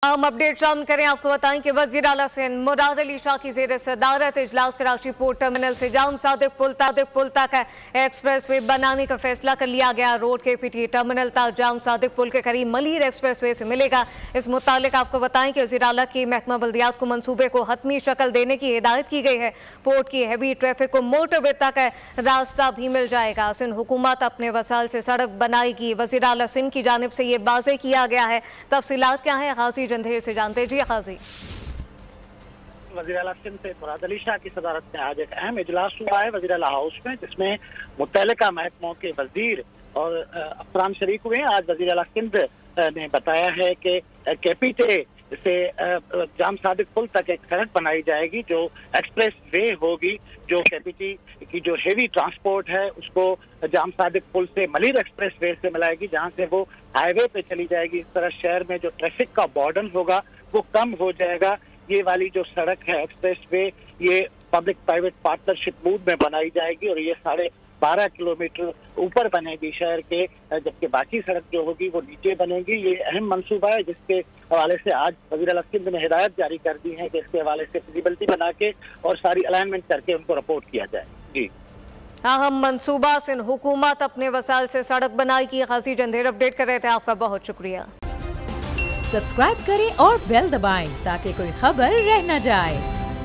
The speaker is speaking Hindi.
हम अपडेट शामिल करें। आपको बताएं कि वज़ीर आला सिंध मुराद अली शाह की ज़ेर सदारत इजलास कराची पोर्ट टर्मिनल से जाम सादिक पुल तक एक्सप्रेस वे बनाने का फैसला कर लिया गया। रोड के पीटी टर्मिनल तक जाम सादिक पुल के करीब मलिर एक्सप्रेस वे से मिलेगा। इस मुतालिक आपको बताएं कि वज़ीर आला की महकमा बल्दियात को मनसूबे को हतमी शक्ल देने की हिदायत की गई है। पोर्ट की हैवी ट्रैफिक को मोटरवे तक रास्ता भी मिल जाएगा। सिंध हुकूमत अपने वसाइल से सड़क बनाएगी। वज़ीर आला सिंध की जानिब से ये वाज़ेह किया गया है। तफसीलात क्या है, गाजी जंधेर से जानते जी। गाजी, वज़ीर आला सिंध से मुराद अली शाह की सदारत में आज एक अहम इजलास हुआ है वज़ीर आला हाउस में, जिसमें मुतल्लिका महकमों के वजीर और अफसरान शरीक हुए हैं। आज वज़ीर आला सिंध ने बताया है कि केपीटे से जाम सादिक पुल तक एक सड़क बनाई जाएगी जो एक्सप्रेस वे होगी, जो केपीटी की जो हेवी ट्रांसपोर्ट है उसको जाम सादिक पुल से मलिर एक्सप्रेस वे से मिलाएगी, जहां से वो हाईवे पे चली जाएगी। इस तरह शहर में जो ट्रैफिक का बर्डन होगा वो कम हो जाएगा। ये वाली जो सड़क है एक्सप्रेस वे, ये पब्लिक प्राइवेट पार्टनरशिप मूड में बनाई जाएगी और ये 12.5 किलोमीटर ऊपर बनेगी शहर के, जबकि बाकी सड़क जो होगी वो नीचे बनेगी। ये अहम मंसूबा है जिसके हवाले से आज वज़ीर आला सिंध ने हिदायत जारी कर दी है कि इसके हवाले से फिजिबिलिटी बना के और सारी अलाइनमेंट करके उनको रिपोर्ट किया जाए। जी अहम मंसूबा सिंध हुकूमत अपने वसाइल से सड़क बनाई की। गाजी जंधेर अपडेट कर रहे थे, आपका बहुत शुक्रिया। सब्सक्राइब करें और बेल दबाएं ताकि कोई खबर रह न जाए।